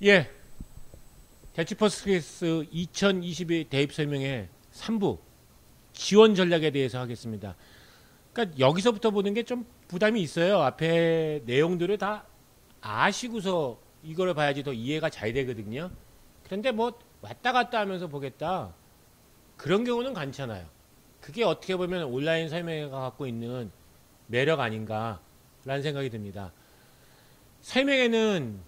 예, 대치퍼스케이스 2022 대입 설명회 3부 지원 전략에 대해서 하겠습니다. 그러니까 여기서부터 보는 게 좀 부담이 있어요. 앞에 내용들을 다 아시고서 이걸 봐야지 더 이해가 잘 되거든요. 그런데 뭐 왔다 갔다 하면서 보겠다. 그런 경우는 괜찮아요. 그게 어떻게 보면 온라인 설명회가 갖고 있는 매력 아닌가라는 생각이 듭니다. 설명회는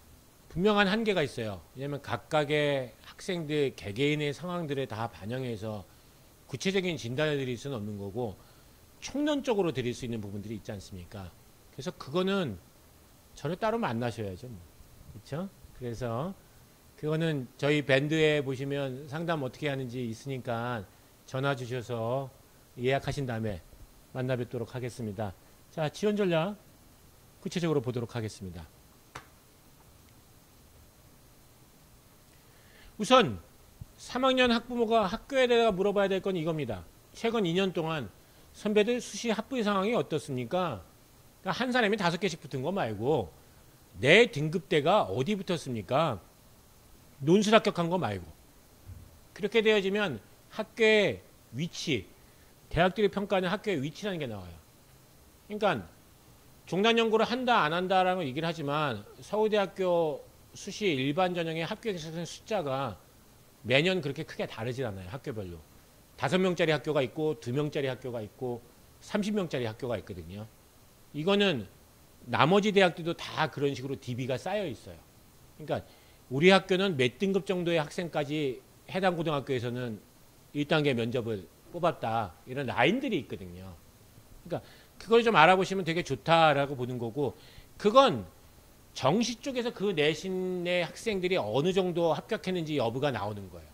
분명한 한계가 있어요. 왜냐하면 각각의 학생들 개개인의 상황들을 다 반영해서 구체적인 진단을 드릴 수는 없는 거고 총론적으로 드릴 수 있는 부분들이 있지 않습니까? 그래서 그거는 저를 따로 만나셔야죠. 그렇죠? 그래서 그거는 저희 밴드에 보시면 상담 어떻게 하는지 있으니까 전화 주셔서 예약하신 다음에 만나 뵙도록 하겠습니다. 자, 지원 전략 구체적으로 보도록 하겠습니다. 우선 3학년 학부모가 학교에 대해 물어봐야 될 건 이겁니다. 최근 2년 동안 선배들 수시 합부 상황이 어떻습니까? 그러니까 한 사람이 5개씩 붙은 거 말고 내 등급대가 어디 붙었습니까? 논술 합격한 거 말고. 그렇게 되어지면 학교의 위치, 대학들이 평가하는 학교의 위치라는 게 나와요. 그러니까 종단 연구를 한다 안 한다라는 얘기를 하지만 서울대학교 수시 일반 전형의 합격생 숫자가 매년 그렇게 크게 다르지 않아요. 학교별로. 5명짜리 학교가 있고 2명짜리 학교가 있고 30명짜리 학교가 있거든요. 이거는 나머지 대학들도 다 그런 식으로 DB가 쌓여 있어요. 그러니까 우리 학교는 몇 등급 정도의 학생까지 해당 고등학교에서는 1단계 면접을 뽑았다. 이런 라인들이 있거든요. 그러니까 그걸 좀 알아보시면 되게 좋다라고 보는 거고, 그건 정시 쪽에서 그 내신의 학생들이 어느 정도 합격했는지 여부가 나오는 거예요.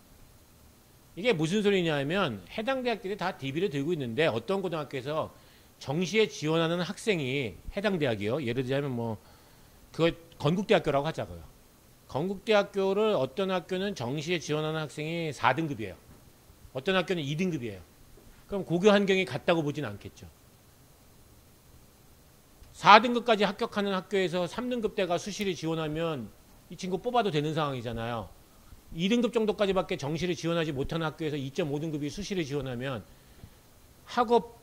이게 무슨 소리냐면 해당 대학들이 다 DB를 들고 있는데 어떤 고등학교에서 정시에 지원하는 학생이 해당 대학이요. 예를 들자면 뭐 그걸 건국대학교라고 하자고요. 건국대학교를 어떤 학교는 정시에 지원하는 학생이 4등급이에요. 어떤 학교는 2등급이에요. 그럼 고교 환경이 같다고 보진 않겠죠. 4등급까지 합격하는 학교에서 3등급대가 수시를 지원하면 이 친구 뽑아도 되는 상황이잖아요. 2등급 정도까지밖에 정시를 지원하지 못하는 학교에서 2.5등급이 수시를 지원하면 학업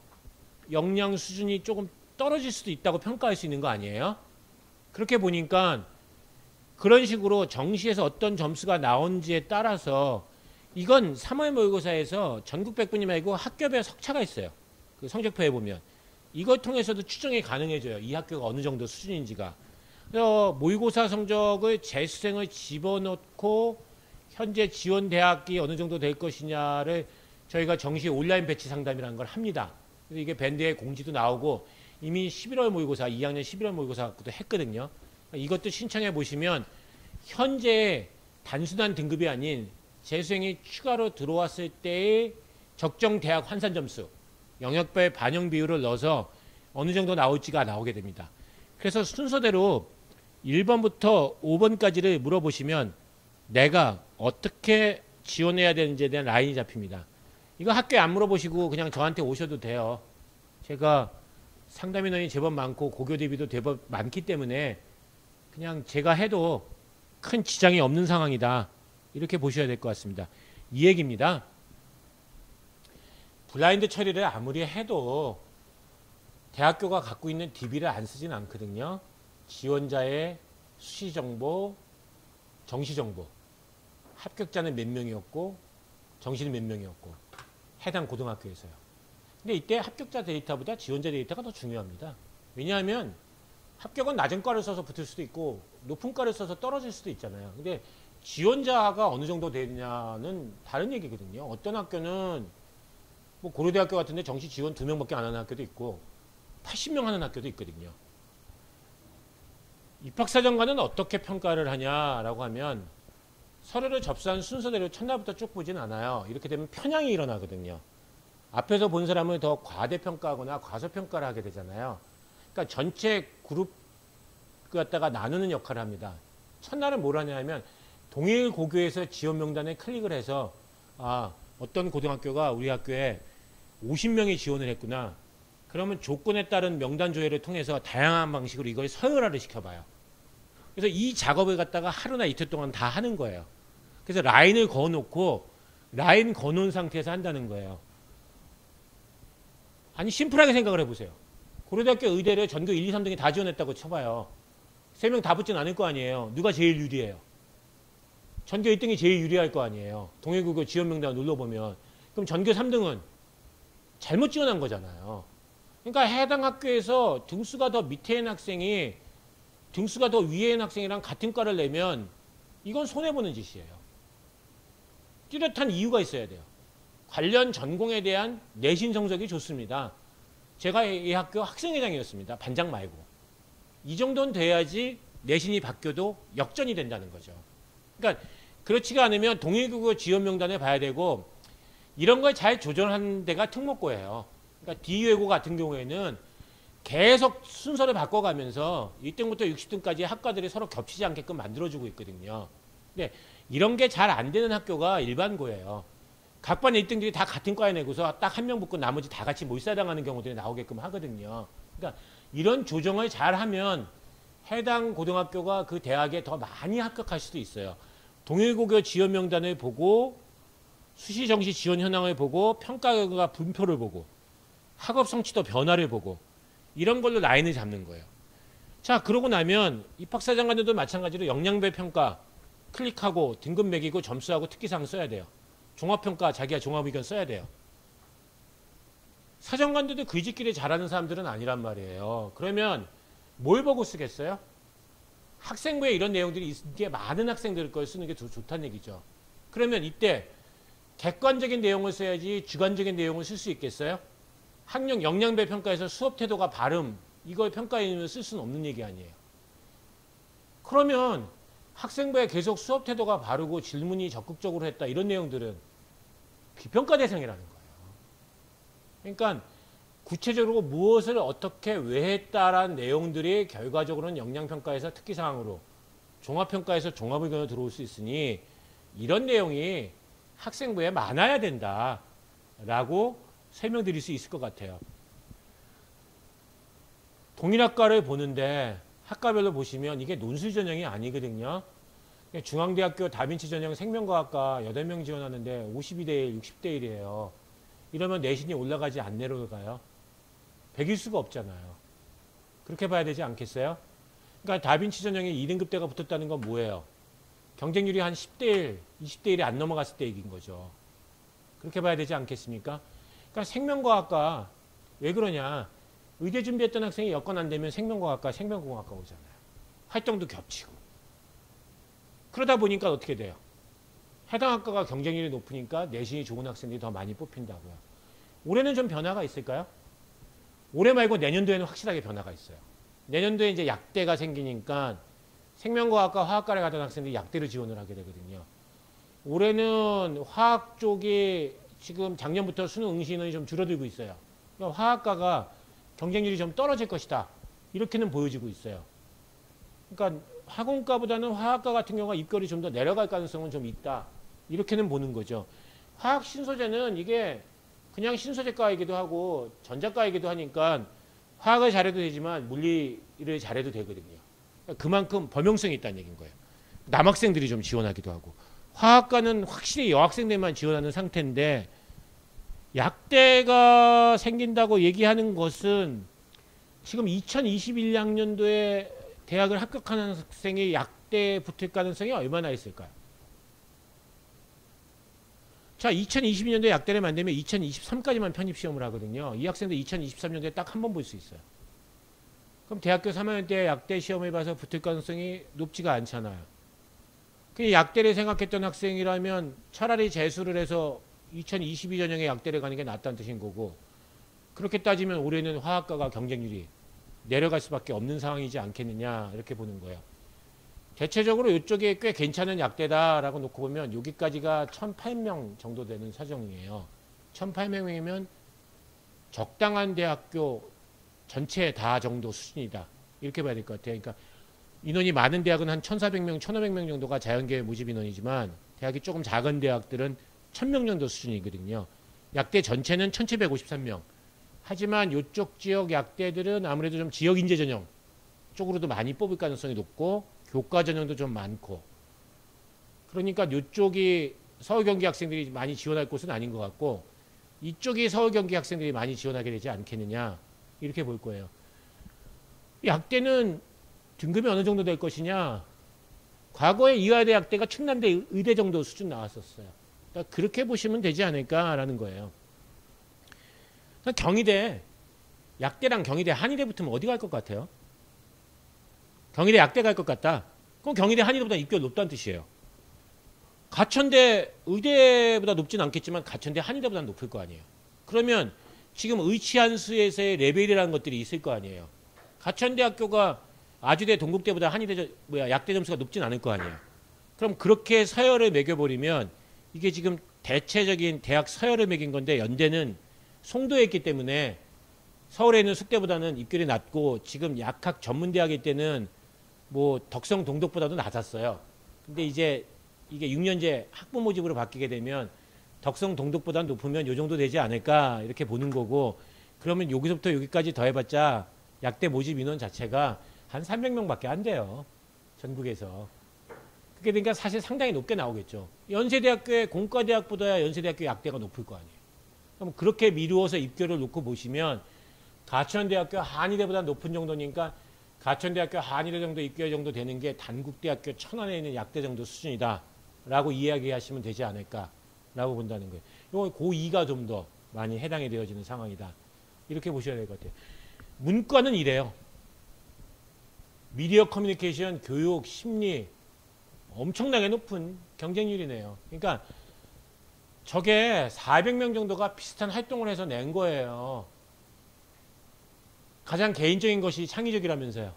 역량 수준이 조금 떨어질 수도 있다고 평가할 수 있는 거 아니에요? 그렇게 보니까 그런 식으로 정시에서 어떤 점수가 나온지에 따라서 이건 3월 모의고사에서 전국 백분위 말고 학교별 석차가 있어요. 그 성적표에 보면. 이걸 통해서도 추정이 가능해져요. 이 학교가 어느 정도 수준인지가. 그래서 모의고사 성적을 재수생을 집어넣고 현재 지원 대학이 어느 정도 될 것이냐를 저희가 정시 온라인 배치 상담이라는 걸 합니다. 그래서 이게 밴드에 공지도 나오고 이미 11월 모의고사, 2학년 11월 모의고사도 했거든요. 이것도 신청해 보시면 현재 단순한 등급이 아닌 재수생이 추가로 들어왔을 때의 적정 대학 환산 점수, 영역별 반영 비율을 넣어서 어느 정도 나올지가 나오게 됩니다. 그래서 순서대로 1번부터 5번까지를 물어보시면 내가 어떻게 지원해야 되는지에 대한 라인이 잡힙니다. 이거 학교에 안 물어보시고 그냥 저한테 오셔도 돼요. 제가 상담 인원이 제법 많고 고교 대비도 제법 많기 때문에 그냥 제가 해도 큰 지장이 없는 상황이다. 이렇게 보셔야 될 것 같습니다. 이 얘기입니다. 블라인드 처리를 아무리 해도 대학교가 갖고 있는 DB를 안 쓰진 않거든요. 지원자의 수시 정보, 정시 정보, 합격자는 몇 명이었고 정시는 몇 명이었고 해당 고등학교에서요. 근데 이때 합격자 데이터보다 지원자 데이터가 더 중요합니다. 왜냐하면 합격은 낮은 과를 써서 붙을 수도 있고 높은 과를 써서 떨어질 수도 있잖아요. 근데 지원자가 어느 정도 되느냐는 다른 얘기거든요. 어떤 학교는 뭐 고려대학교 같은데 정시 지원 2명밖에 안 하는 학교도 있고 80명 하는 학교도 있거든요. 입학사정관은 어떻게 평가를 하냐라고 하면 서류를 접수한 순서대로 첫날부터 쭉 보진 않아요. 이렇게 되면 편향이 일어나거든요. 앞에서 본 사람을 더 과대평가하거나 과소평가를 하게 되잖아요. 그러니까 전체 그룹 갖다가 나누는 역할을 합니다. 첫날은 뭘 하냐면 동일 고교에서 지원 명단에 클릭을 해서 어떤 고등학교가 우리 학교에 50명이 지원을 했구나. 그러면 조건에 따른 명단 조회를 통해서 다양한 방식으로 이걸 서열화를 시켜봐요. 그래서 이 작업을 갖다가 하루나 이틀 동안 다 하는 거예요. 그래서 라인을 그어놓고 라인 그어놓은 상태에서 한다는 거예요. 아니 심플하게 생각을 해보세요. 고려대학교 의대를 전교 1, 2, 3등이 다 지원했다고 쳐봐요. 3명 다 붙진 않을 거 아니에요. 누가 제일 유리해요? 전교 1등이 제일 유리할 거 아니에요. 동해국어 지원 명단 눌러보면. 그럼 전교 3등은 잘못 지원한 거잖아요. 그러니까 해당 학교에서 등수가 더 밑에 있는 학생이 등수가 더 위에 있는 학생이랑 같은 과를 내면 이건 손해보는 짓이에요. 뚜렷한 이유가 있어야 돼요. 관련 전공에 대한 내신 성적이 좋습니다. 제가 이 학교 학생회장이었습니다. 반장 말고. 이 정도는 돼야지 내신이 바뀌어도 역전이 된다는 거죠. 그러니까 그렇지가 않으면 동일국어 지원 명단을 봐야 되고 이런 걸 잘 조절하는 데가 특목고예요. 그러니까 D외고 같은 경우에는 계속 순서를 바꿔가면서 1등부터 60등까지 학과들이 서로 겹치지 않게끔 만들어주고 있거든요. 근데 이런 게 잘 안 되는 학교가 일반고예요. 각 반 1등들이 다 같은 과에 내고서 딱 한 명 붙고 나머지 다 같이 몰사당하는 경우들이 나오게끔 하거든요. 그러니까 이런 조정을 잘 하면 해당 고등학교가 그 대학에 더 많이 합격할 수도 있어요. 동일고교 지원 명단을 보고 수시 정시 지원 현황을 보고 평가 결과 분표를 보고 학업 성취도 변화를 보고 이런 걸로 라인을 잡는 거예요. 자, 그러고 나면 입학사정관들도 마찬가지로 역량별 평가 클릭하고 등급 매기고 점수하고 특기사항 써야 돼요. 종합평가 자기가 종합의견 써야 돼요. 사정관들도 글짓기를 잘하는 사람들은 아니란 말이에요. 그러면 뭘 보고 쓰겠어요? 학생부에 이런 내용들이 있기에 많은 학생들 걸 쓰는 게 더 좋다는 얘기죠. 그러면 이때 객관적인 내용을 써야지 주관적인 내용을 쓸 수 있겠어요? 학력 역량별 평가에서 수업 태도가 발음 이걸 평가해주면 쓸 수는 없는 얘기 아니에요. 그러면 학생부에 계속 수업 태도가 바르고 질문이 적극적으로 했다 이런 내용들은 비평가 대상이라는 거예요. 그러니까 구체적으로 무엇을 어떻게 왜 했다라는 내용들이 결과적으로는 역량평가에서 특기사항으로 종합평가에서 종합의견으로 들어올 수 있으니 이런 내용이 학생부에 많아야 된다라고 설명드릴 수 있을 것 같아요. 동일학과를 보는데 학과별로 보시면 이게 논술 전형이 아니거든요. 중앙대학교 다빈치 전형 생명과학과 8명 지원하는데 52대 1, 60대 1이에요. 이러면 내신이 올라가지 안 내려가요? 100일 수가 없잖아요. 그렇게 봐야 되지 않겠어요? 그러니까 다빈치 전형에 2등급대가 붙었다는 건 뭐예요? 경쟁률이 한 10대 1, 20대 1이 안 넘어갔을 때 얘기인 거죠. 그렇게 봐야 되지 않겠습니까? 그러니까 생명과학과 왜 그러냐? 의대 준비했던 학생이 여건 안 되면 생명과학과, 생명공학과 오잖아요. 활동도 겹치고. 그러다 보니까 어떻게 돼요? 해당 학과가 경쟁률이 높으니까 내신이 좋은 학생들이 더 많이 뽑힌다고요. 올해는 좀 변화가 있을까요? 올해 말고 내년도에는 확실하게 변화가 있어요. 내년도에 이제 약대가 생기니까 생명과학과 화학과를 가던 학생들이 약대를 지원을 하게 되거든요. 올해는 화학 쪽이 지금 작년부터 수능 응시 인원이 좀 줄어들고 있어요. 그러니까 화학과가 경쟁률이 좀 떨어질 것이다. 이렇게는 보여지고 있어요. 그러니까 화공과보다는 화학과 같은 경우가 입결이 좀 더 내려갈 가능성은 좀 있다. 이렇게는 보는 거죠. 화학 신소재는 이게 그냥 신소재과이기도 하고 전자과이기도 하니까 화학을 잘해도 되지만 물리를 잘해도 되거든요. 그러니까 그만큼 범용성이 있다는 얘기인 거예요. 남학생들이 좀 지원하기도 하고. 화학과는 확실히 여학생들만 지원하는 상태인데 약대가 생긴다고 얘기하는 것은 지금 2021학년도에 대학을 합격하는 학생이 약대에 붙을 가능성이 얼마나 있을까요? 자, 2022년도에 약대를 만들면 2023까지만 편입시험을 하거든요. 이 학생들 2023년도에 딱 한 번 볼 수 있어요. 그럼 대학교 3학년 때 약대 시험을 봐서 붙을 가능성이 높지가 않잖아요. 그 약대를 생각했던 학생이라면 차라리 재수를 해서 2022전형에 약대를 가는 게 낫다는 뜻인 거고, 그렇게 따지면 올해는 화학과가 경쟁률이 내려갈 수밖에 없는 상황이지 않겠느냐 이렇게 보는 거예요. 대체적으로 이쪽에 꽤 괜찮은 약대다라고 놓고 보면 여기까지가 1,800명 정도 되는 사정이에요. 1,800명이면 적당한 대학교 전체 다 정도 수준이다. 이렇게 봐야 될 것 같아요. 그러니까 인원이 많은 대학은 한 1,400명, 1,500명 정도가 자연계획 모집 인원이지만 대학이 조금 작은 대학들은 1,000명 정도 수준이거든요. 약대 전체는 1,753명. 하지만 이쪽 지역 약대들은 아무래도 좀 지역 인재 전형 쪽으로도 많이 뽑을 가능성이 높고 교과 전형도 좀 많고 그러니까 이쪽이 서울 경기 학생들이 많이 지원할 곳은 아닌 것 같고 이쪽이 서울 경기 학생들이 많이 지원하게 되지 않겠느냐 이렇게 볼 거예요. 약대는 등급이 어느 정도 될 것이냐. 과거에 이화대학대가 충남대 의대 정도 수준 나왔었어요. 그러니까 그렇게 보시면 되지 않을까라는 거예요. 그러니까 경희대, 약대랑 경희대, 한의대 붙으면 어디 갈 것 같아요? 경희대 약대 갈 것 같다. 그럼 경희대 한의대보다 입결 높다는 뜻이에요. 가천대 의대보다 높진 않겠지만 가천대 한의대보다 높을 거 아니에요. 그러면 지금 의치한수에서의 레벨이라는 것들이 있을 거 아니에요. 가천대학교가 아주대 동국대보다 한의대 약대 점수가 높진 않을 거 아니에요. 그럼 그렇게 서열을 매겨버리면 이게 지금 대체적인 대학 서열을 매긴 건데 연대는 송도에 있기 때문에 서울에 있는 숙대보다는 입결이 낮고 지금 약학 전문대학일 때는 뭐 덕성 동덕보다도 낮았어요. 근데 이제 이게 6년제 학부 모집으로 바뀌게 되면 덕성 동덕보다 높으면 요 정도 되지 않을까 이렇게 보는 거고 그러면 여기서부터 여기까지 더해봤자 약대 모집 인원 자체가 한 300명밖에 안 돼요. 전국에서. 그게 그러니까 사실 상당히 높게 나오겠죠. 연세대학교의 공과대학보다 연세대학교 약대가 높을 거 아니에요. 그럼 그렇게 미루어서 입결을 놓고 보시면 가천대학교 한의대보다 높은 정도니까 가천대학교 한의대 정도 입결 정도 되는 게 단국대학교 천안에 있는 약대 정도 수준이다 라고 이야기하시면 되지 않을까 라고 본다는 거예요. 이건 고2가 좀 더 많이 해당이 되어지는 상황이다. 이렇게 보셔야 될 것 같아요. 문과는 이래요. 미디어 커뮤니케이션, 교육, 심리 엄청나게 높은 경쟁률이네요. 그러니까 저게 400명 정도가 비슷한 활동을 해서 낸 거예요. 가장 개인적인 것이 창의적이라면서요.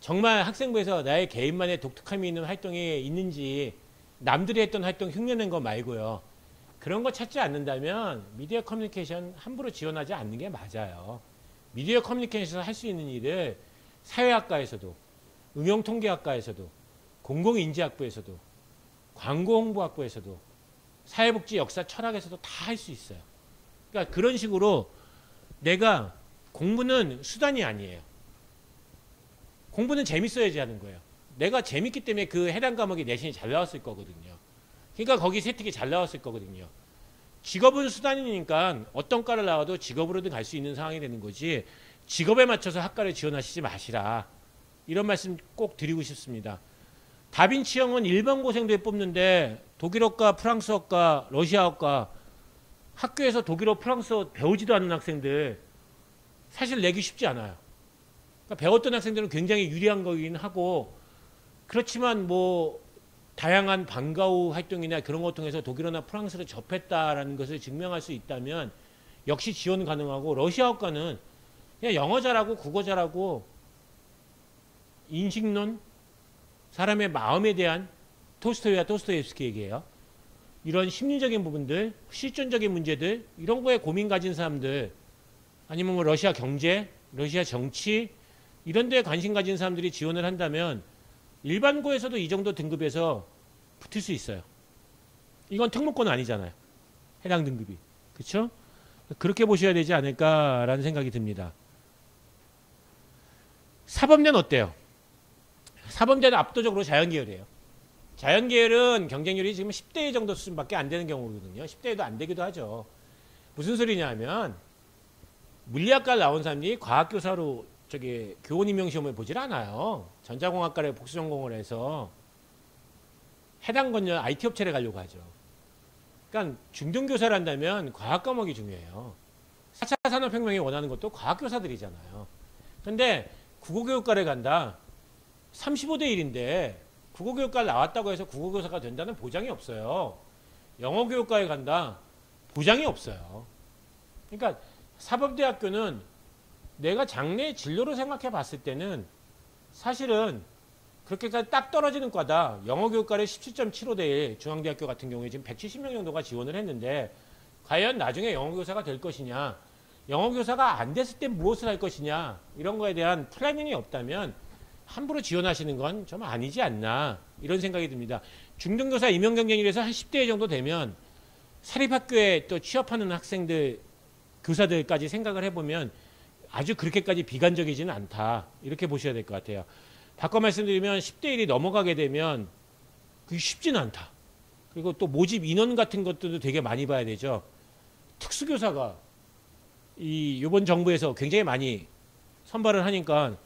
정말 학생부에서 나의 개인만의 독특함이 있는 활동이 있는지 남들이 했던 활동 흉내낸 거 말고요. 그런 거 찾지 않는다면 미디어 커뮤니케이션 함부로 지원하지 않는 게 맞아요. 미디어 커뮤니케이션에서 할 수 있는 일을 사회학과에서도 응용통계학과에서도 공공인지학부에서도 광고홍보학부에서도 사회복지 역사 철학에서도 다 할 수 있어요. 그러니까 그런 식으로 내가 공부는 수단이 아니에요. 공부는 재밌어야지 하는 거예요. 내가 재밌기 때문에 그 해당 과목이 내신이 잘 나왔을 거거든요. 그러니까 거기 세특이 잘 나왔을 거거든요. 직업은 수단이니까 어떤 과를 나와도 직업으로든 갈 수 있는 상황이 되는 거지 직업에 맞춰서 학과를 지원하시지 마시라. 이런 말씀 꼭 드리고 싶습니다. 다빈치형은 일반 고생도에 뽑는데 독일어과, 프랑스어과, 러시아어과 학교에서 독일어, 프랑스어 배우지도 않는 학생들 사실 내기 쉽지 않아요. 그러니까 배웠던 학생들은 굉장히 유리한 거긴 하고 그렇지만 뭐 다양한 방과 후 활동이나 그런 것 통해서 독일어나 프랑스를 접했다라는 것을 증명할 수 있다면 역시 지원 가능하고 러시아어과는 그냥 영어 잘하고 국어 잘하고 인식론, 사람의 마음에 대한 톨스토이와 도스토옙스키 얘기예요. 이런 심리적인 부분들, 실존적인 문제들 이런 거에 고민 가진 사람들 아니면 뭐 러시아 경제, 러시아 정치 이런 데에 관심 가진 사람들이 지원을 한다면 일반고에서도 이 정도 등급에서 붙을 수 있어요. 이건 특목고는 아니잖아요. 해당 등급이. 그렇죠? 그렇게 보셔야 되지 않을까라는 생각이 듭니다. 사범대는 어때요? 사범대는 압도적으로 자연계열이에요. 자연계열은 경쟁률이 지금 10대 정도 수준밖에 안 되는 경우거든요. 10대에도 안 되기도 하죠. 무슨 소리냐 하면 물리학과를 나온 사람들이 과학교사로 교원 임용 시험을 보질 않아요. 전자공학과를 복수전공을 해서 해당 건요 IT 업체를 가려고 하죠. 그러니까 중등교사를 한다면 과학 과목이 중요해요. 4차 산업혁명이 원하는 것도 과학교사들이잖아요. 그런데 국어교육과를 간다. 35대 1인데 국어교육과를 나왔다고 해서 국어교사가 된다는 보장이 없어요. 영어교육과에 간다. 보장이 없어요. 그러니까 사법대학교는 내가 장래의 진로로 생각해 봤을 때는 사실은 그렇게까지 딱 떨어지는 과다. 영어교육과를 17.75대 1 중앙대학교 같은 경우에 지금 170명 정도가 지원을 했는데 과연 나중에 영어교사가 될 것이냐 영어교사가 안 됐을 때 무엇을 할 것이냐 이런 거에 대한 플래닝이 없다면 함부로 지원하시는 건 좀 아니지 않나 이런 생각이 듭니다. 중등교사 임용경쟁률에서 한 10대 정도 되면 사립학교에 또 취업하는 학생들 교사들까지 생각을 해보면 아주 그렇게까지 비관적이지는 않다 이렇게 보셔야 될 것 같아요. 바꿔 말씀드리면 10대 1이 넘어가게 되면 그게 쉽지는 않다. 그리고 또 모집 인원 같은 것들도 되게 많이 봐야 되죠. 특수교사가 이번 정부에서 굉장히 많이 선발을 하니까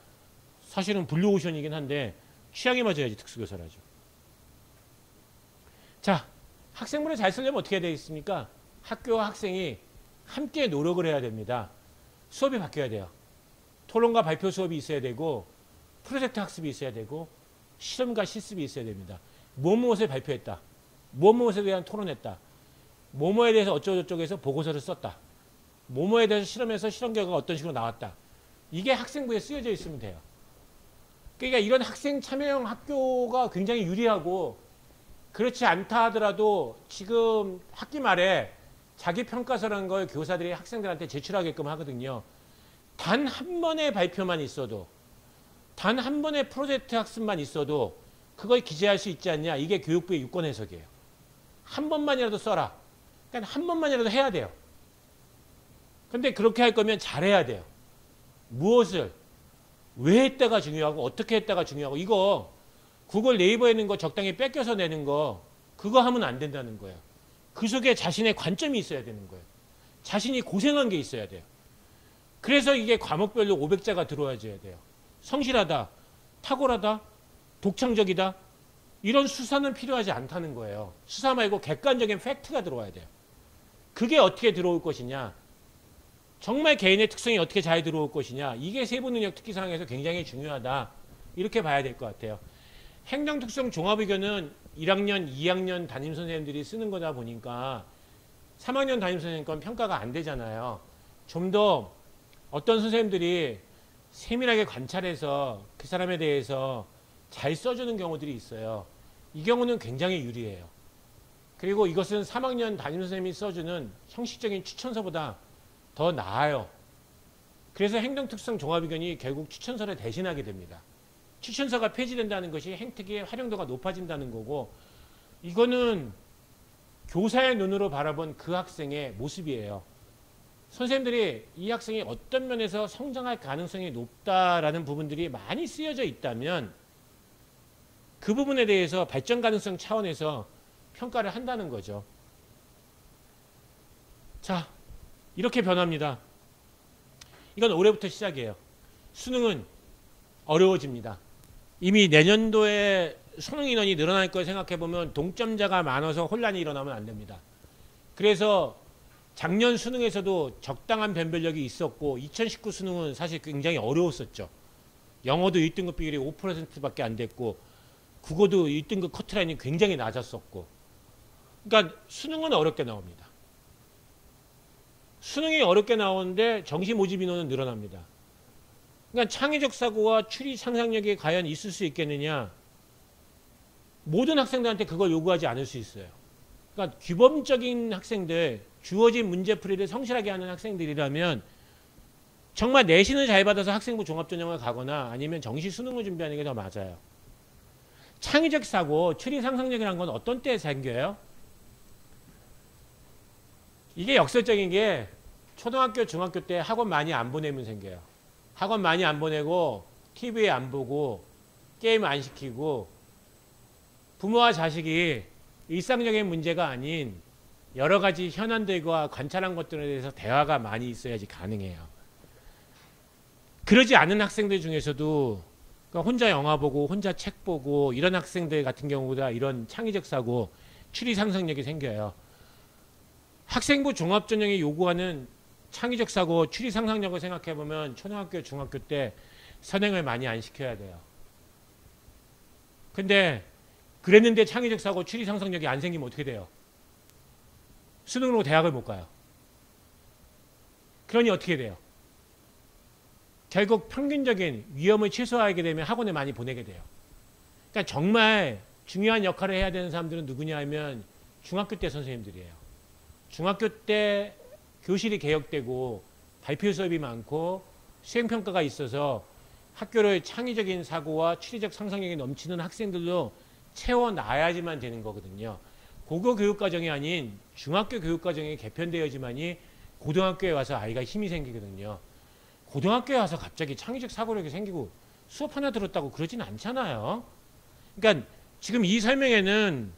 사실은 블루오션이긴 한데 취향에 맞아야지 특수교사라죠. 자, 학생부를 잘 쓰려면 어떻게 해야 되겠습니까? 학교와 학생이 함께 노력을 해야 됩니다. 수업이 바뀌어야 돼요. 토론과 발표 수업이 있어야 되고 프로젝트 학습이 있어야 되고 실험과 실습이 있어야 됩니다. 무엇을 발표했다. 무엇에 대한 토론했다. 뭐뭐에 대해서 어쩌고저쩌고해서 보고서를 썼다. 뭐뭐에 대해서 실험해서 실험 결과가 어떤 식으로 나왔다. 이게 학생부에 쓰여져 있으면 돼요. 그러니까 이런 학생 참여형 학교가 굉장히 유리하고 그렇지 않다 하더라도 지금 학기 말에 자기평가서라는 걸 교사들이 학생들한테 제출하게끔 하거든요. 단 한 번의 발표만 있어도 단 한 번의 프로젝트 학습만 있어도 그걸 기재할 수 있지 않냐. 이게 교육부의 유권 해석이에요. 한 번만이라도 써라. 그러니까 한 번만이라도 해야 돼요. 근데 그렇게 할 거면 잘해야 돼요. 무엇을 왜 했다가 중요하고 어떻게 했다가 중요하고 이거 구글 네이버에 있는 거 적당히 뺏겨서 내는 거 그거 하면 안 된다는 거예요. 그 속에 자신의 관점이 있어야 되는 거예요. 자신이 고생한 게 있어야 돼요. 그래서 이게 과목별로 500자가 들어와줘야 돼요. 성실하다, 탁월하다, 독창적이다 이런 수사는 필요하지 않다는 거예요. 수사 말고 객관적인 팩트가 들어와야 돼요. 그게 어떻게 들어올 것이냐. 정말 개인의 특성이 어떻게 잘 들어올 것이냐. 이게 세부능력 특기사항에서 굉장히 중요하다. 이렇게 봐야 될 것 같아요. 행정특성 종합의견은 1학년, 2학년 담임선생님들이 쓰는 거다 보니까 3학년 담임선생님 건 평가가 안 되잖아요. 좀 더 어떤 선생님들이 세밀하게 관찰해서 그 사람에 대해서 잘 써주는 경우들이 있어요. 이 경우는 굉장히 유리해요. 그리고 이것은 3학년 담임선생님이 써주는 형식적인 추천서보다 더 나아요. 그래서 행정특성 종합의견이 결국 추천서를 대신하게 됩니다. 추천서가 폐지된다는 것이 행특의 활용도가 높아진다는 거고 이거는 교사의 눈으로 바라본 그 학생의 모습이에요. 선생님들이 이 학생이 어떤 면에서 성장할 가능성이 높다라는 부분들이 많이 쓰여져 있다면 그 부분에 대해서 발전 가능성 차원에서 평가를 한다는 거죠. 자, 이렇게 변합니다. 이건 올해부터 시작이에요. 수능은 어려워집니다. 이미 내년도에 수능 인원이 늘어날 걸 생각해보면 동점자가 많아서 혼란이 일어나면 안 됩니다. 그래서 작년 수능에서도 적당한 변별력이 있었고 2019 수능은 사실 굉장히 어려웠었죠. 영어도 1등급 비율이 5%밖에 안 됐고 국어도 1등급 커트라인이 굉장히 낮았었고 그러니까 수능은 어렵게 나옵니다. 수능이 어렵게 나오는데 정시 모집 인원은 늘어납니다. 그러니까 창의적 사고와 추리 상상력이 과연 있을 수 있겠느냐. 모든 학생들한테 그걸 요구하지 않을 수 있어요. 그러니까 규범적인 학생들, 주어진 문제풀이를 성실하게 하는 학생들이라면 정말 내신을 잘 받아서 학생부 종합전형을 가거나 아니면 정시 수능을 준비하는 게 더 맞아요. 창의적 사고, 추리 상상력이라는 건 어떤 때에 생겨요? 이게 역설적인 게 초등학교, 중학교 때 학원 많이 안 보내면 생겨요. 학원 많이 안 보내고 TV에 안 보고 게임 안 시키고 부모와 자식이 일상적인 문제가 아닌 여러 가지 현안들과 관찰한 것들에 대해서 대화가 많이 있어야지 가능해요. 그러지 않은 학생들 중에서도 그러니까 혼자 영화 보고 혼자 책 보고 이런 학생들 같은 경우보다 이런 창의적 사고, 추리 상상력이 생겨요. 학생부 종합전형이 요구하는 창의적 사고, 추리 상상력을 생각해보면 초등학교, 중학교 때 선행을 많이 안 시켜야 돼요. 근데 그랬는데 창의적 사고, 추리 상상력이 안 생기면 어떻게 돼요? 수능으로 대학을 못 가요. 그러니 어떻게 돼요? 결국 평균적인 위험을 최소화하게 되면 학원에 많이 보내게 돼요. 그러니까 정말 중요한 역할을 해야 되는 사람들은 누구냐 하면 중학교 때 선생님들이에요. 중학교 때 교실이 개혁되고 발표 수업이 많고 수행평가가 있어서 학교를 창의적인 사고와 추리적 상상력이 넘치는 학생들로 채워놔야지만 되는 거거든요. 고교 교육과정이 아닌 중학교 교육과정이 개편되어야지만이 고등학교에 와서 아이가 힘이 생기거든요. 고등학교에 와서 갑자기 창의적 사고력이 생기고 수업 하나 들었다고 그러진 않잖아요. 그러니까 지금 이 설명에는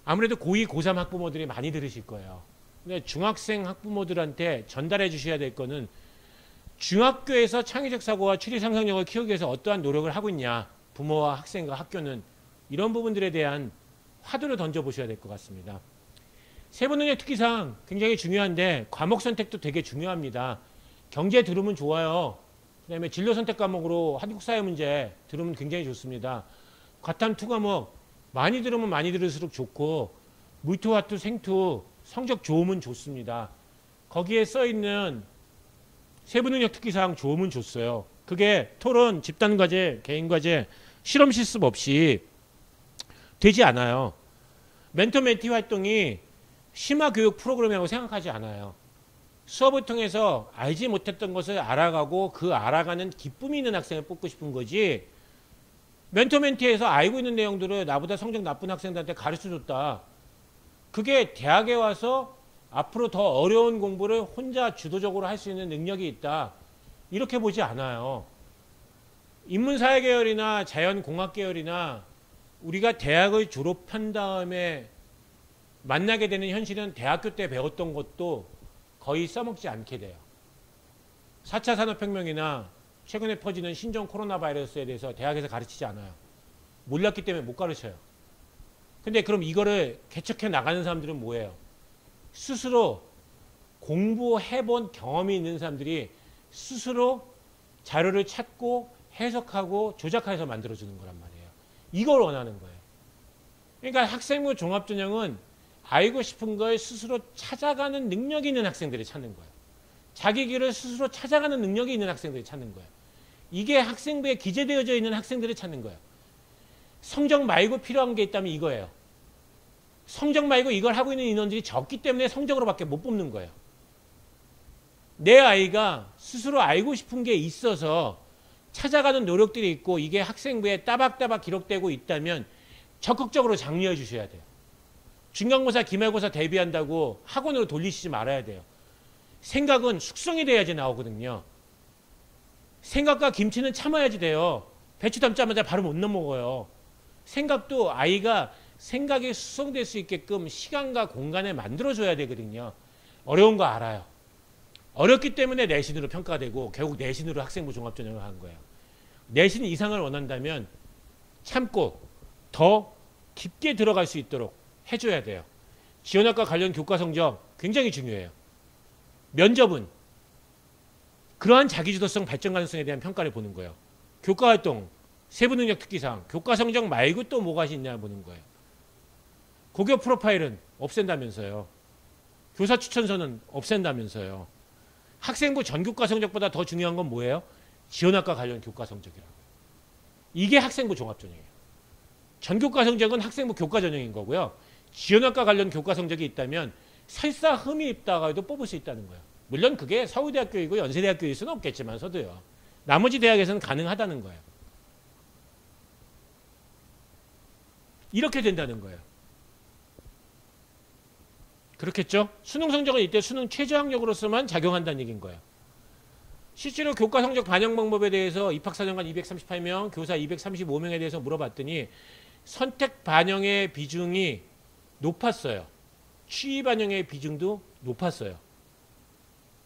아무래도 고2, 고3 학부모들이 많이 들으실 거예요. 근데 중학생 학부모들한테 전달해 주셔야 될 거는 중학교에서 창의적 사고와 추리 상상력을 키우기 위해서 어떠한 노력을 하고 있냐. 부모와 학생과 학교는 이런 부분들에 대한 화두를 던져보셔야 될 것 같습니다. 세부능력 특기상 굉장히 중요한데 과목 선택도 되게 중요합니다. 경제 들으면 좋아요. 그 다음에 진로 선택 과목으로 한국사회 문제 들으면 굉장히 좋습니다. 과탐 투 과목 많이 들으면 많이 들을수록 좋고 물투, 화투, 생투 성적 좋으면 좋습니다. 거기에 써있는 세부능력 특기사항 좋으면 좋어요. 그게 토론, 집단과제, 개인과제, 실험 실습 없이 되지 않아요. 멘토 멘티 활동이 심화교육 프로그램이라고 생각하지 않아요. 수업을 통해서 알지 못했던 것을 알아가고 그 알아가는 기쁨이 있는 학생을 뽑고 싶은 거지, 멘토 멘티에서 알고 있는 내용들을 나보다 성적 나쁜 학생들한테 가르쳐줬다. 그게 대학에 와서 앞으로 더 어려운 공부를 혼자 주도적으로 할 수 있는 능력이 있다. 이렇게 보지 않아요. 인문사회 계열이나 자연공학 계열이나 우리가 대학을 졸업한 다음에 만나게 되는 현실은 대학교 때 배웠던 것도 거의 써먹지 않게 돼요. 4차 산업혁명이나 최근에 퍼지는 신종 코로나 바이러스에 대해서 대학에서 가르치지 않아요. 몰랐기 때문에 못 가르쳐요. 근데 그럼 이거를 개척해 나가는 사람들은 뭐예요? 스스로 공부해본 경험이 있는 사람들이 스스로 자료를 찾고 해석하고 조작해서 만들어주는 거란 말이에요. 이걸 원하는 거예요. 그러니까 학생부 종합전형은 알고 싶은 걸 스스로 찾아가는 능력이 있는 학생들이 찾는 거예요. 자기 길을 스스로 찾아가는 능력이 있는 학생들이 찾는 거예요. 이게 학생부에 기재되어져 있는 학생들이 찾는 거예요. 성적 말고 필요한 게 있다면 이거예요. 성적 말고 이걸 하고 있는 인원들이 적기 때문에 성적으로밖에 못 뽑는 거예요. 내 아이가 스스로 알고 싶은 게 있어서 찾아가는 노력들이 있고 이게 학생부에 따박따박 기록되고 있다면 적극적으로 장려해 주셔야 돼요. 중간고사, 기말고사 대비한다고 학원으로 돌리시지 말아야 돼요. 생각은 숙성이 돼야지 나오거든요. 생각과 김치는 참아야지 돼요. 배추 담자마자 바로 못 넘어가요. 생각도 아이가 생각이 수성될 수 있게끔 시간과 공간에 만들어줘야 되거든요. 어려운 거 알아요. 어렵기 때문에 내신으로 평가되고 결국 내신으로 학생부 종합전형을 한 거예요. 내신 이상을 원한다면 참고 더 깊게 들어갈 수 있도록 해줘야 돼요. 지원학과 관련 교과 성적 굉장히 중요해요. 면접은 그러한 자기주도성 발전 가능성에 대한 평가를 보는 거예요. 교과활동, 세부능력 특기사항, 교과 성적 말고 또 뭐가 있냐 보는 거예요. 고교 프로파일은 없앤다면서요. 교사 추천서는 없앤다면서요. 학생부 전교과 성적보다 더 중요한 건 뭐예요? 지원학과 관련 교과 성적이라고요. 이게 학생부 종합전형이에요. 전교과 성적은 학생부 교과 전형인 거고요. 지원학과 관련 교과 성적이 있다면 설사 흠이 있다가 해도 뽑을 수 있다는 거예요. 물론 그게 서울대학교이고 연세대학교일 수는 없겠지만서도요. 나머지 대학에서는 가능하다는 거예요. 이렇게 된다는 거예요. 그렇겠죠? 수능 성적은 이때 수능 최저학력으로서만 작용한다는 얘기인 거예요. 실제로 교과 성적 반영 방법에 대해서 입학사정관 238명, 교사 235명에 대해서 물어봤더니 선택 반영의 비중이 높았어요. 취위 반영의 비중도 높았어요.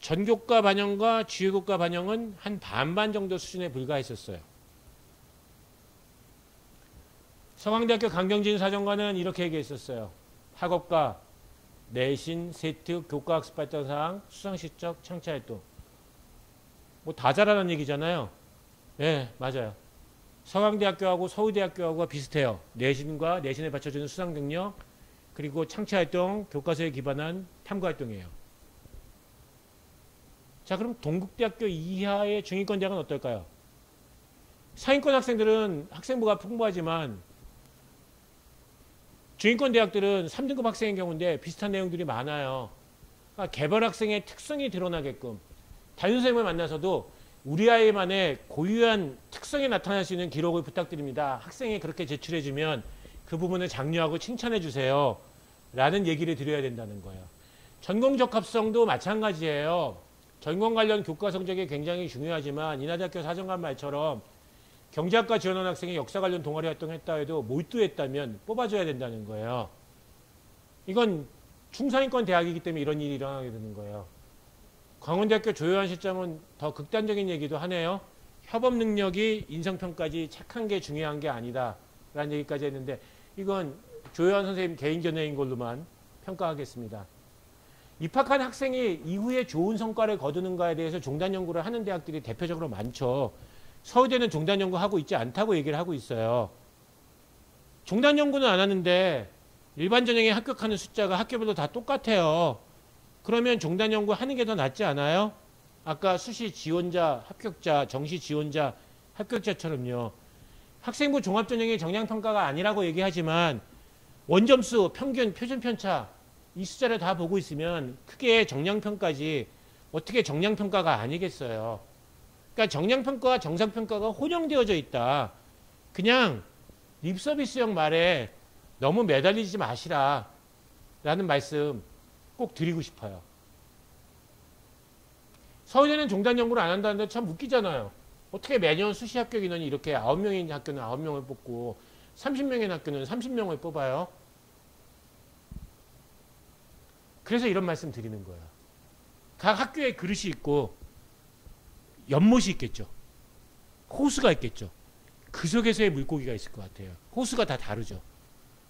전교과 반영과 주요교과 반영은 한 반반 정도 수준에 불과했었어요. 서강대학교 강경진 사정관은 이렇게 얘기했었어요. 학업과 내신, 세특, 교과학습 발전사항, 수상실적, 창차활동. 뭐 다 잘하는 얘기잖아요. 네, 맞아요. 서강대학교하고 서울대학교하고 비슷해요. 내신과 내신에 받쳐주는 수상경력, 그리고 창차활동, 교과서에 기반한 탐구활동이에요. 자, 그럼 동국대학교 이하의 중위권 대학은 어떨까요? 상위권 학생들은 학생부가 풍부하지만 중위권 대학들은 3등급 학생인 경우인데 비슷한 내용들이 많아요. 그러니까 개별 학생의 특성이 드러나게끔 담임선생님을 만나서도 우리 아이만의 고유한 특성이 나타날 수 있는 기록을 부탁드립니다. 학생이 그렇게 제출해주면 그 부분을 장려하고 칭찬해 주세요. 라는 얘기를 드려야 된다는 거예요. 전공 적합성도 마찬가지예요. 전공 관련 교과 성적이 굉장히 중요하지만 인하대학교 사정관 말처럼 경제학과 지원한 학생이 역사 관련 동아리 활동을 했다 해도 몰두했다면 뽑아줘야 된다는 거예요. 이건 중상위권 대학이기 때문에 이런 일이 일어나게 되는 거예요. 광운대학교 조효한 실장은 더 극단적인 얘기도 하네요. 협업 능력이 인성평가지 착한 게 중요한 게 아니다 라는 얘기까지 했는데 이건 조효한 선생님 개인 견해인 걸로만 평가하겠습니다. 입학한 학생이 이후에 좋은 성과를 거두는가에 대해서 종단 연구를 하는 대학들이 대표적으로 많죠. 서울대는 종단 연구하고 있지 않다고 얘기를 하고 있어요. 종단 연구는 안 하는데 일반 전형에 합격하는 숫자가 학교별로 다 똑같아요. 그러면 종단 연구 하는 게 더 낫지 않아요? 아까 수시 지원자, 합격자, 정시 지원자, 합격자처럼요. 학생부 종합전형이 정량평가가 아니라고 얘기하지만 원점수, 평균, 표준편차 이 숫자를 다 보고 있으면 크게 정량평가지 어떻게 정량평가가 아니겠어요. 그러니까 정량평가와 정상평가가 혼용되어져 있다. 그냥 립서비스형 말에 너무 매달리지 마시라 라는 말씀 꼭 드리고 싶어요. 서울대는 종단 연구를 안 한다는데 참 웃기잖아요. 어떻게 매년 수시 합격 인원이 이렇게 9명인 학교는 9명을 뽑고 30명인 학교는 30명을 뽑아요. 그래서 이런 말씀 드리는 거예요. 각 학교에 그릇이 있고 연못이 있겠죠. 호수가 있겠죠. 그 속에서의 물고기가 있을 것 같아요. 호수가 다 다르죠.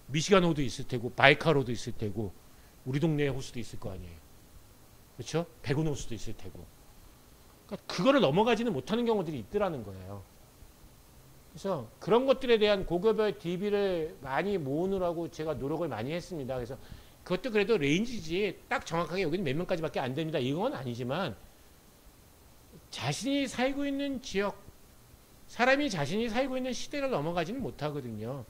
미시간 호도 있을 테고 바이칼 호도 있을 테고 우리 동네의 호수도 있을 거 아니에요. 그렇죠? 백운 호수도 있을 테고. 그러니까 그거를 넘어가지는 못하는 경우들이 있더라는 거예요. 그래서 그런 것들에 대한 고교별 DB를 많이 모으느라고 제가 노력을 많이 했습니다. 그래서 그것도 그래도 레인지지 딱 정확하게 여기는 몇 명까지밖에 안 됩니다. 이건 아니지만 자신이 살고 있는 지역, 사람이 자신이 살고 있는 시대를 넘어가지는 못하거든요.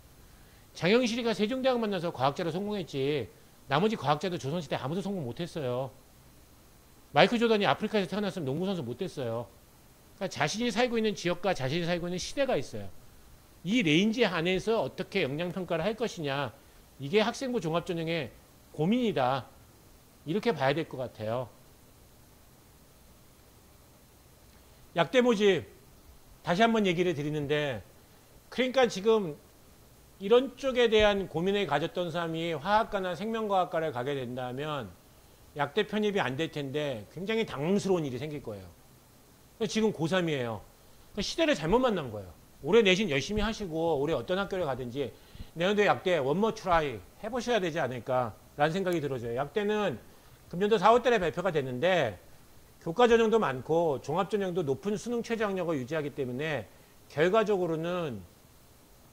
장영실이가 세종대학 만나서 과학자로 성공했지 나머지 과학자도 조선시대 아무도 성공 못했어요. 마이클 조던이 아프리카에서 태어났으면 농구선수 못됐어요. 그러니까 자신이 살고 있는 지역과 자신이 살고 있는 시대가 있어요. 이 레인지 안에서 어떻게 역량평가를 할 것이냐 이게 학생부 종합전형의 고민이다. 이렇게 봐야 될 것 같아요. 약대 모집 다시 한번 얘기를 드리는데 그러니까 지금 이런 쪽에 대한 고민을 가졌던 사람이 화학과나 생명과학과를 가게 된다면 약대 편입이 안 될 텐데 굉장히 당황스러운 일이 생길 거예요. 지금 고3이에요. 시대를 잘못 만난 거예요. 올해 내신 열심히 하시고 올해 어떤 학교를 가든지 내년도에 약대 원모 트라이 해보셔야 되지 않을까 라는 생각이 들어져요. 약대는 금년도 4월달에 발표가 됐는데 교과 전형도 많고 종합 전형도 높은 수능 최저 학력을 유지하기 때문에 결과적으로는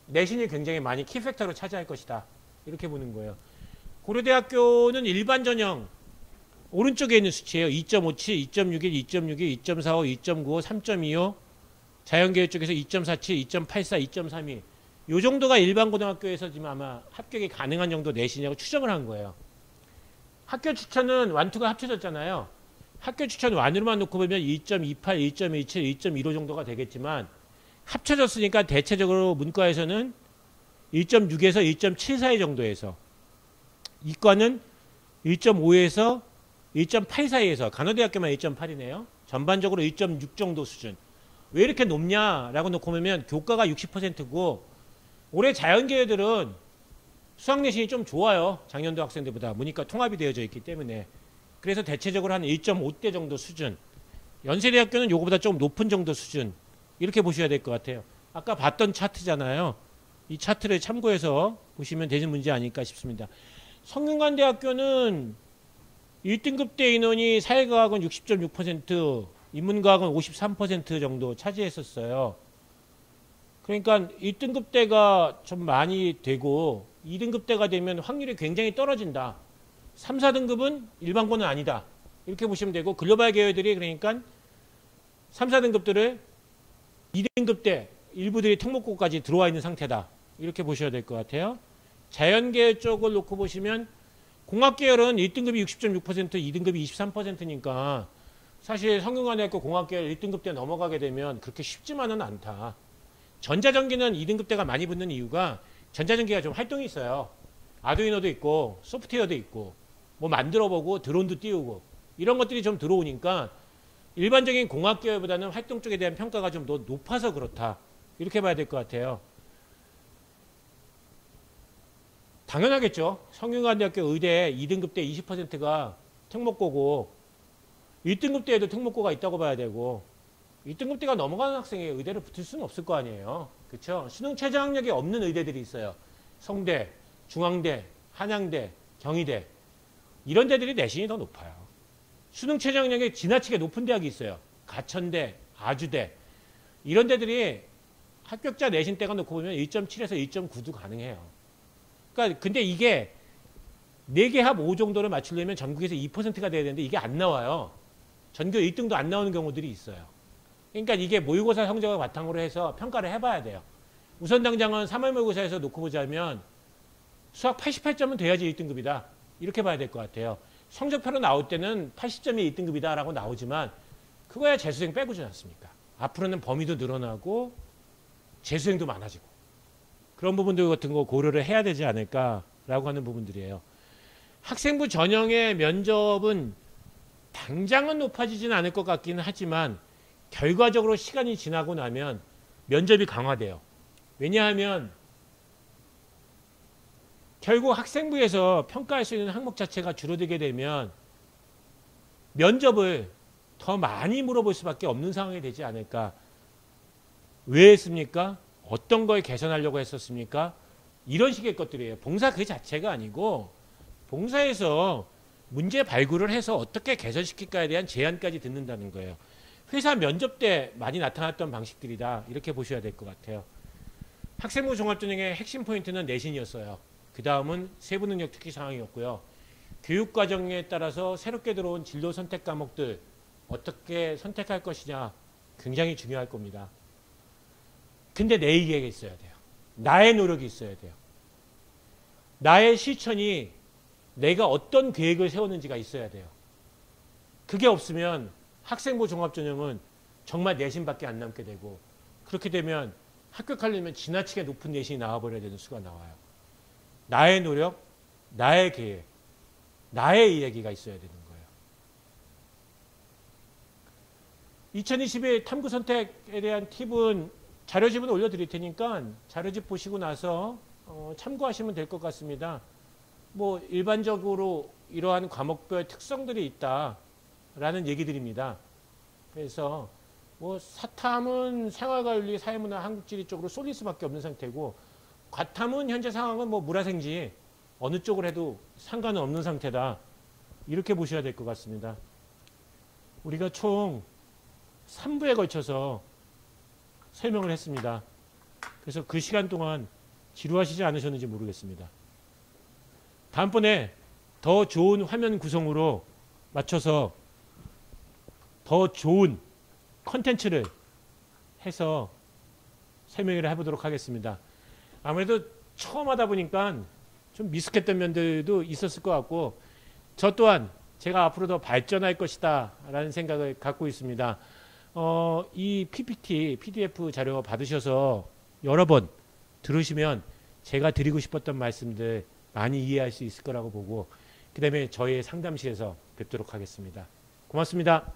내신이 굉장히 많이 키팩터로 차지할 것이다. 이렇게 보는 거예요. 고려대학교는 일반 전형 오른쪽에 있는 수치예요. 2.57, 2.61, 2.61, 2.45, 2.95, 3.25 자연계열 쪽에서 2.47, 2.84, 2.32 이 정도가 일반 고등학교에서 지금 아마 합격이 가능한 정도 내신이라고 추정을 한 거예요. 학교 추천은 완투가 합쳐졌잖아요. 학교 추천 완으로만 놓고 보면 2.28, 2.27, 2.15 정도가 되겠지만 합쳐졌으니까 대체적으로 문과에서는 1.6에서 1.74 정도에서 이과는 1.5에서 1.8 사이에서 간호대학교만 1.8이네요. 전반적으로 1.6 정도 수준. 왜 이렇게 높냐라고 놓고 보면 교과가 60%고 올해 자연계열들은 수학 내신이 좀 좋아요. 작년도 학생들보다. 보니까 통합이 되어져 있기 때문에. 그래서 대체적으로 한 1.5대 정도 수준. 연세대학교는 요거보다 좀 높은 정도 수준. 이렇게 보셔야 될 것 같아요. 아까 봤던 차트잖아요. 이 차트를 참고해서 보시면 되는 문제 아닐까 싶습니다. 성균관대학교는 1등급대 인원이 사회과학은 60.6%, 인문과학은 53% 정도 차지했었어요. 그러니까 1등급대가 좀 많이 되고 2등급대가 되면 확률이 굉장히 떨어진다. 3, 4등급은 일반고는 아니다. 이렇게 보시면 되고 글로벌 계열들이 그러니까 3, 4등급들을 2등급대 일부들이 특목고까지 들어와 있는 상태다. 이렇게 보셔야 될 것 같아요. 자연계열 쪽을 놓고 보시면 공학계열은 1등급이 60.6%, 2등급이 23%니까 사실 성균관대학교 공학계열 1등급대 넘어가게 되면 그렇게 쉽지만은 않다. 전자전기는 2등급대가 많이 붙는 이유가 전자전기가 좀 활동이 있어요. 아두이노도 있고 소프트웨어도 있고 뭐 만들어보고 드론도 띄우고 이런 것들이 좀 들어오니까 일반적인 공학계열보다는 활동 쪽에 대한 평가가 좀 더 높아서 그렇다. 이렇게 봐야 될 것 같아요. 당연하겠죠. 성균관대학교 의대 2등급 때 20%가 특목고고 1등급 때에도 특목고가 있다고 봐야 되고 2등급 때가 넘어가는 학생이 의대를 붙을 수는 없을 거 아니에요. 그렇죠? 수능 최저 학력이 없는 의대들이 있어요. 성대, 중앙대, 한양대, 경희대 이런 데들이 내신이 더 높아요. 수능 최저 학력이 지나치게 높은 대학이 있어요. 가천대, 아주대 이런 데들이 합격자 내신대가 놓고 보면 1.7에서 1.9도 가능해요. 그러니까 근데 이게 4개 합 5 정도를 맞추려면 전국에서 2%가 돼야 되는데 이게 안 나와요. 전교 1등도 안 나오는 경우들이 있어요. 그러니까 이게 모의고사 성적을 바탕으로 해서 평가를 해봐야 돼요. 우선 당장은 3월 모의고사에서 놓고 보자면 수학 88점은 돼야지 1등급이다. 이렇게 봐야 될 것 같아요. 성적표로 나올 때는 80점이 1등급이다 라고 나오지만 그거야 재수생 빼고지 않습니까? 앞으로는 범위도 늘어나고 재수생도 많아지고 그런 부분들 같은 거 고려를 해야 되지 않을까라고 하는 부분들이에요. 학생부 전형의 면접은 당장은 높아지진 않을 것 같기는 하지만 결과적으로 시간이 지나고 나면 면접이 강화돼요. 왜냐하면 결국 학생부에서 평가할 수 있는 항목 자체가 줄어들게 되면 면접을 더 많이 물어볼 수밖에 없는 상황이 되지 않을까. 왜 했습니까? 어떤 걸 개선하려고 했었습니까? 이런 식의 것들이에요. 봉사 그 자체가 아니고 봉사에서 문제 발굴을 해서 어떻게 개선시킬까에 대한 제안까지 듣는다는 거예요. 회사 면접 때 많이 나타났던 방식들이다. 이렇게 보셔야 될 것 같아요. 학생부 종합전형의 핵심 포인트는 내신이었어요. 그 다음은 세부능력 특기 상황이었고요. 교육과정에 따라서 새롭게 들어온 진로 선택 과목들 어떻게 선택할 것이냐 굉장히 중요할 겁니다. 근데 내 의지가 있어야 돼요. 나의 노력이 있어야 돼요. 나의 실천이 내가 어떤 계획을 세웠는지가 있어야 돼요. 그게 없으면 학생부 종합전형은 정말 내신밖에 안 남게 되고 그렇게 되면 합격하려면 지나치게 높은 내신이 나와버려야 되는 수가 나와요. 나의 노력, 나의 계획, 나의 이야기가 있어야 되는 거예요. 2021 탐구 선택에 대한 팁은 자료집은 올려드릴 테니까 자료집 보시고 나서 참고하시면 될 것 같습니다. 뭐 일반적으로 이러한 과목별 특성들이 있다라는 얘기들입니다. 그래서 뭐 사탐은 생활과윤리, 사회문화, 한국지리 쪽으로 쏠릴 수밖에 없는 상태고 과탐은 현재 상황은 뭐 물화생지 어느 쪽을 해도 상관은 없는 상태다. 이렇게 보셔야 될 것 같습니다. 우리가 총 3부에 걸쳐서 설명을 했습니다. 그래서 그 시간 동안 지루하시지 않으셨는지 모르겠습니다. 다음번에 더 좋은 화면 구성으로 맞춰서 더 좋은 컨텐츠를 해서 설명을 해보도록 하겠습니다. 아무래도 처음 하다 보니까 좀 미숙했던 면들도 있었을 것 같고 저 또한 제가 앞으로 더 발전할 것이다 라는 생각을 갖고 있습니다. 이 PPT, PDF 자료 받으셔서 여러 번 들으시면 제가 드리고 싶었던 말씀들 많이 이해할 수 있을 거라고 보고 그 다음에 저희 상담실에서 뵙도록 하겠습니다. 고맙습니다.